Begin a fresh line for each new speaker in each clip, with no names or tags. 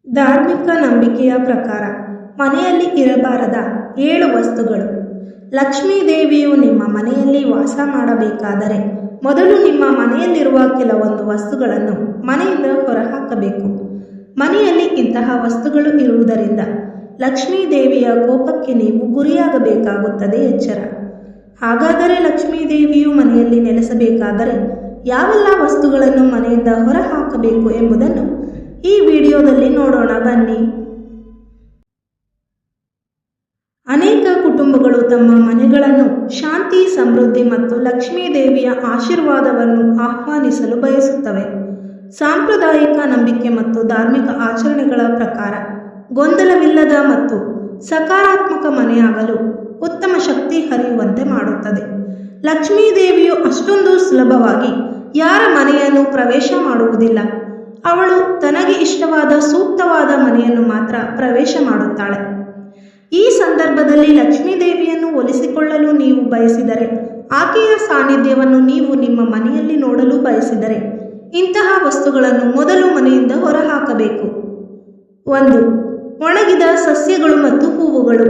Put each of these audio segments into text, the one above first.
ಧಾರ್ಮಿಕ ನಂಬಿಕೆಯ ಪ್ರಕಾರ ಮನೆಯಲ್ಲಿ ಇರಬಾರದ 7 ವಸ್ತುಗಳು. ಲಕ್ಷ್ಮೀ ದೇವಿಯು ನಿಮ್ಮ ಮನೆಯಲ್ಲಿ ವಾಸ ಮಾಡಬೇಕಾದರೆ ಮೊದಲು ನಿಮ್ಮ ಮನೆಯಲ್ಲಿರುವ ಕೆಲವೊಂದು ವಸ್ತುಗಳನ್ನು ಮನೆಯಿಂದ ಹೊರಹಾಕಬೇಕು. ಮನೆಯಲ್ಲಿ ಇಂತಹ ವಸ್ತುಗಳು ಇರುವುದರಿಂದ ಲಕ್ಷ್ಮೀ ದೇವಿಯ ಕೋಪಕ್ಕೆ ನೀವು ಗುರಿಯಾಗಬೇಕಾಗುತ್ತದೆ. ಎಚ್ಚರ. ಹಾಗಾದರೆ ಲಕ್ಷ್ಮೀ ದೇವಿಯು ಮನೆಯಲ್ಲಿ ನೆಲೆಸಬೇಕಾದರೆ ಯಾವೆಲ್ಲ ವಸ್ತುಗಳನ್ನು ಮನೆಯಿಂದ ಹೊರಹಾಕಬೇಕು ಎಂಬುದನ್ನು ಈ ವಿಡಿಯೋದಲ್ಲಿ ನೋಡೋಣ ಬನ್ನಿ. ಅನೇಕ ಕುಟುಂಬಗಳು ತಮ್ಮ ಮನೆಗಳನ್ನು ಶಾಂತಿ, ಸಮೃದ್ಧಿ ಮತ್ತು ಲಕ್ಷ್ಮೀ ದೇವಿಯ ಆಶೀರ್ವಾದವನ್ನು ಆಹ್ವಾನಿಸಲು ಬಯಸುತ್ತವೆ. ಸಾಂಪ್ರದಾಯಿಕ ನಂಬಿಕೆ ಮತ್ತು ಧಾರ್ಮಿಕ ಆಚರಣೆಗಳ ಪ್ರಕಾರ ಗೊಂದಲವಿಲ್ಲದ ಮತ್ತು ಸಕಾರಾತ್ಮಕ ಮನೆಯಾಗಲು ಉತ್ತಮ ಶಕ್ತಿ ಹರಿಯುವಂತೆ ಮಾಡುತ್ತದೆ. ಲಕ್ಷ್ಮೀ ದೇವಿಯು ಅಷ್ಟೊಂದು ಸುಲಭವಾಗಿ ಯಾರ ಮನೆಯನ್ನು ಪ್ರವೇಶ ಮಾಡುವುದಿಲ್ಲ. ಅವಳು ತನಗೆ ಇಷ್ಟವಾದ ಸೂಕ್ತವಾದ ಮನೆಯನ್ನು ಮಾತ್ರ ಪ್ರವೇಶ ಮಾಡುತ್ತಾಳೆ. ಈ ಸಂದರ್ಭದಲ್ಲಿ ಲಕ್ಷ್ಮೀ ದೇವಿಯನ್ನು ಒಲಿಸಿಕೊಳ್ಳಲು ನೀವು ಬಯಸಿದರೆ, ಆಕೆಯ ಸಾನ್ನಿಧ್ಯವನ್ನು ನೀವು ನಿಮ್ಮ ಮನೆಯಲ್ಲಿ ನೋಡಲು ಬಯಸಿದರೆ ಇಂತಹ ವಸ್ತುಗಳನ್ನು ಮೊದಲು ಮನೆಯಿಂದ ಹೊರಹಾಕಬೇಕು. 1. ಒಣಗಿದ ಸಸ್ಯಗಳು ಮತ್ತು ಹೂವುಗಳು.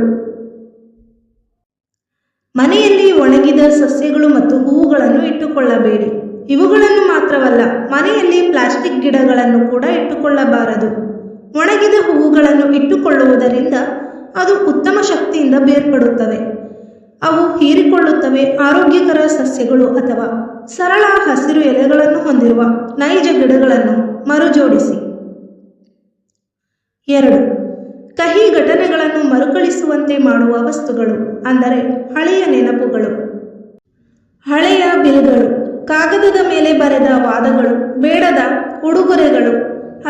ಮನೆಯಲ್ಲಿ ಒಣಗಿದ ಸಸ್ಯಗಳು ಮತ್ತು ಹೂವುಗಳನ್ನು ಇಟ್ಟುಕೊಳ್ಳಬೇಡಿ. ಇವುಗಳನ್ನು ಮಾತ್ರವಲ್ಲ, ಮನೆಯಲ್ಲಿ ಪ್ಲಾಸ್ಟಿಕ್ ಗಿಡಗಳನ್ನು ಕೂಡ ಇಟ್ಟುಕೊಳ್ಳಬಾರದು. ಒಣಗಿದ ಹೂವುಗಳನ್ನು ಇಟ್ಟುಕೊಳ್ಳುವುದರಿಂದ ಅದು ಉತ್ತಮ ಶಕ್ತಿಯಿಂದ ಬೇರ್ಪಡುತ್ತವೆ. ಅವು ಹೀರಿಕೊಳ್ಳುತ್ತವೆ. ಆರೋಗ್ಯಕರ ಸಸ್ಯಗಳು ಅಥವಾ ಸರಳ ಹಸಿರು ಎಲೆಗಳನ್ನು ಹೊಂದಿರುವ ನೈಜ ಗಿಡಗಳನ್ನು ಮರುಜೋಡಿಸಿ. 2. ಕಹಿ ಘಟನೆಗಳನ್ನು ಮರುಕಳಿಸುವಂತೆ ಮಾಡುವ ವಸ್ತುಗಳು, ಅಂದರೆ ಹಳೆಯ ನೆನಪುಗಳು. ಹಳೆಯ ಬಿಲ್ಗಳು, ಕಾಗದದ ಮೇಲೆ ಬರೆದ ವಾದಗಳು, ಬೇಡದ ಉಡುಗೊರೆಗಳು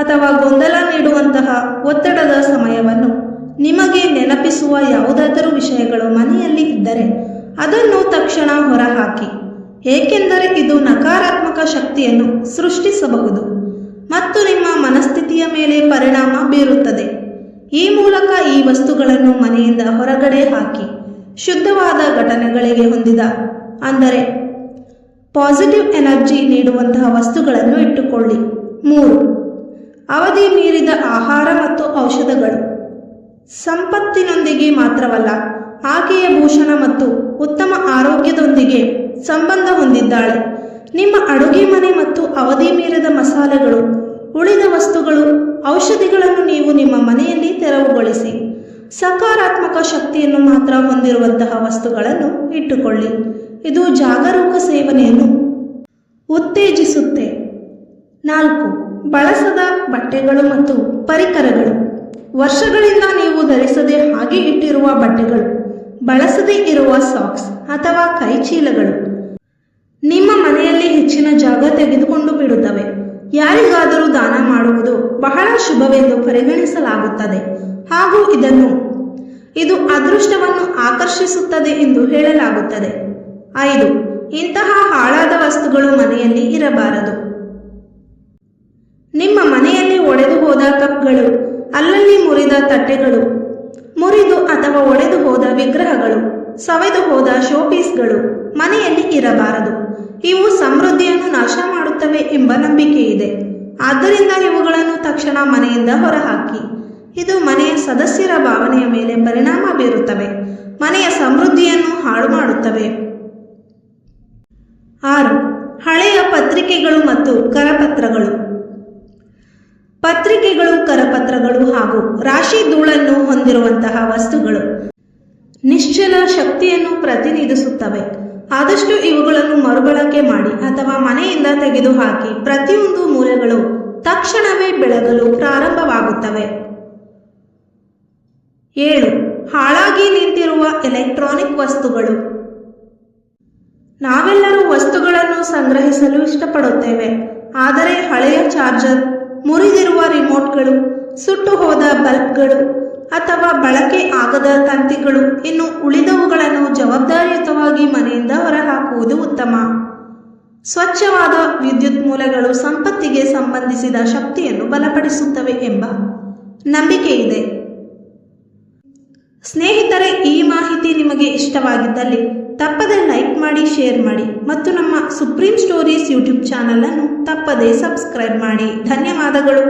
ಅಥವಾ ಗೊಂದಲ ನೀಡುವಂತಹ ಒತ್ತಡದ ಸಮಯವನ್ನು ನಿಮಗೆ ನೆನಪಿಸುವ ಯಾವುದಾದರೂ ವಿಷಯಗಳು ಮನೆಯಲ್ಲಿ ಇದ್ದರೆ ಅದನ್ನು ತಕ್ಷಣ ಹೊರಹಾಕಿ. ಏಕೆಂದರೆ ಇದು ನಕಾರಾತ್ಮಕ ಶಕ್ತಿಯನ್ನು ಸೃಷ್ಟಿಸಬಹುದು ಮತ್ತು ನಿಮ್ಮ ಮನಸ್ಥಿತಿಯ ಮೇಲೆ ಪರಿಣಾಮ ಬೀರುತ್ತದೆ. ಈ ಮೂಲಕ ಈ ವಸ್ತುಗಳನ್ನು ಮನೆಯಿಂದ ಹೊರಗಡೆ ಹಾಕಿ ಶುದ್ಧವಾದ ಘಟನೆಗಳಿಗೆ ಹೊಂದಿದ, ಅಂದರೆ ಪಾಸಿಟಿವ್ ಎನರ್ಜಿ ನೀಡುವಂತಹ ವಸ್ತುಗಳನ್ನು ಇಟ್ಟುಕೊಳ್ಳಿ. 3. ಅವಧಿ ಮೀರಿದ ಆಹಾರ ಮತ್ತು ಔಷಧಗಳು. ಸಂಪತ್ತಿನೊಂದಿಗೆ ಮಾತ್ರವಲ್ಲ, ಆಕೆಯ ಭೂಷಣ ಮತ್ತು ಉತ್ತಮ ಆರೋಗ್ಯದೊಂದಿಗೆ ಸಂಬಂಧ ಹೊಂದಿದ್ದಾಳೆ. ನಿಮ್ಮ ಅಡುಗೆ ಮನೆ ಮತ್ತು ಅವಧಿ ಮೀರಿದ ಮಸಾಲೆಗಳು, ಉಳಿದ ವಸ್ತುಗಳು, ಔಷಧಿಗಳನ್ನು ನೀವು ನಿಮ್ಮ ಮನೆಯಲ್ಲಿ ತೆರವುಗೊಳಿಸಿ. ಸಕಾರಾತ್ಮಕ ಶಕ್ತಿಯನ್ನು ಮಾತ್ರ ಹೊಂದಿರುವಂತಹ ವಸ್ತುಗಳನ್ನು ಇಟ್ಟುಕೊಳ್ಳಿ. ಇದು ಜಾಗರೂಕ ಸೇವನೆಯನ್ನು ಉತ್ತೇಜಿಸುತ್ತೆ. 4. ಬಳಸದ ಬಟ್ಟೆಗಳು ಮತ್ತು ಪರಿಕರಗಳು. ವರ್ಷಗಳಿಂದ ನೀವು ಧರಿಸದೆ ಹಾಗೆ ಇಟ್ಟಿರುವ ಬಟ್ಟೆಗಳು, ಬಳಸದೇ ಇರುವ ಸಾಕ್ಸ್ ಅಥವಾ ಕೈಚೀಲಗಳು ನಿಮ್ಮ ಮನೆಯಲ್ಲಿ ಹೆಚ್ಚಿನ ಜಾಗ ತೆಗೆದುಕೊಂಡು ಬಿಡುತ್ತವೆ. ಯಾರಿಗಾದರೂ ದಾನ ಮಾಡುವುದು ಬಹಳ ಶುಭವೆಂದು ಪರಿಗಣಿಸಲಾಗುತ್ತದೆ ಹಾಗೂ ಇದು ಅದೃಷ್ಟವನ್ನು ಆಕರ್ಷಿಸುತ್ತದೆ ಎಂದು ಹೇಳಲಾಗುತ್ತದೆ. 5. ಇಂತಹ ಹಾಳಾದ ವಸ್ತುಗಳು ಮನೆಯಲ್ಲಿ ಇರಬಾರದು. ನಿಮ್ಮ ಮನೆಯಲ್ಲಿ ಒಡೆದು ಹೋದ ಕಪ್ಗಳು, ಅಲ್ಲಲ್ಲಿ ಮುರಿದ ತಟ್ಟೆಗಳು, ಮುರಿದು ಅಥವಾ ಒಡೆದು ಹೋದ ವಿಗ್ರಹಗಳು, ಸವೆದು ಹೋದ ಶೋಪೀಸ್ಗಳು ಮನೆಯಲ್ಲಿ ಇರಬಾರದು. ಇವು ಸಮೃದ್ಧಿಯನ್ನು ನಾಶ ಮಾಡುತ್ತವೆ ಎಂಬ ನಂಬಿಕೆ ಇದೆ. ಆದ್ದರಿಂದ ಇವುಗಳನ್ನು ತಕ್ಷಣ ಮನೆಯಿಂದ ಹೊರಹಾಕಿ. ಇದು ಮನೆಯ ಸದಸ್ಯರ ಭಾವನೆಯ ಮೇಲೆ ಪರಿಣಾಮ ಬೀರುತ್ತವೆ, ಮನೆಯ ಸಮೃದ್ಧಿಯನ್ನು ಹಾಳು ಮಾಡುತ್ತವೆ. 6. ಹಳೆಯ ಪತ್ರಿಕೆಗಳು ಮತ್ತು ಕರಪತ್ರಗಳು. ಪತ್ರಿಕೆಗಳು, ಕರಪತ್ರಗಳು ಹಾಗೂ ರಾಶಿ ಧೂಳನ್ನು ಹೊಂದಿರುವಂತಹ ವಸ್ತುಗಳು ನಿಶ್ಚಲ ಶಕ್ತಿಯನ್ನು ಪ್ರತಿನಿಧಿಸುತ್ತವೆ. ಆದಷ್ಟು ಇವುಗಳನ್ನು ಮರುಬಳಕೆ ಮಾಡಿ ಅಥವಾ ಮನೆಯಿಂದ ತೆಗೆದುಹಾಕಿ. ಪ್ರತಿಯೊಂದು ಮೂಲೆಗಳು ತಕ್ಷಣವೇ ಬೆಳಗಲು ಪ್ರಾರಂಭವಾಗುತ್ತವೆ. 7. ಹಾಳಾಗಿ ನಿಂತಿರುವ ಎಲೆಕ್ಟ್ರಾನಿಕ್ ವಸ್ತುಗಳು. ನಾವೆಲ್ಲರೂ ವಸ್ತುಗಳನ್ನು ಸಂಗ್ರಹಿಸಲು ಇಷ್ಟಪಡುತ್ತೇವೆ, ಆದರೆ ಹಳೆಯ ಚಾರ್ಜರ್, ಮುರಿದಿರುವ ರಿಮೋಟ್ಗಳು, ಸುಟ್ಟು ಹೋದ ಬಲ್ಬ್ಗಳು ಅಥವಾ ಬಳಕೆ ಆಗದ ತಂತಿಗಳು, ಇನ್ನು ಉಳಿದವುಗಳನ್ನು ಜವಾಬ್ದಾರಿಯುತವಾಗಿ ಮನೆಯಿಂದ ಹೊರಹಾಕುವುದು ಉತ್ತಮ. ಸ್ವಚ್ಛವಾದ ವಿದ್ಯುತ್ ಮೂಲಗಳು ಸಂಪತ್ತಿಗೆ ಸಂಬಂಧಿಸಿದ ಶಕ್ತಿಯನ್ನು ಬಲಪಡಿಸುತ್ತವೆ ಎಂಬ ನಂಬಿಕೆ ಇದೆ. ಸ್ನೇಹಿತರೆ, ಈ ಮಾಹಿತಿ ನಿಮಗೆ ಇಷ್ಟವಾಗಿದ್ದಲ್ಲಿ ತಪ್ಪದೆ ಲೈಕ್ ಮಾಡಿ, ಶೇರ್ ಮಾಡಿ ಮತ್ತು ನಮ್ಮ ಸುಪ್ರೀಂ ಸ್ಟೋರೀಸ್ ಯೂಟ್ಯೂಬ್ ಚಾನಲ್ ಅನ್ನು ತಪ್ಪದೆ ಸಬ್ಸ್ಕ್ರೈಬ್ ಮಾಡಿ. ಧನ್ಯವಾದಗಳು.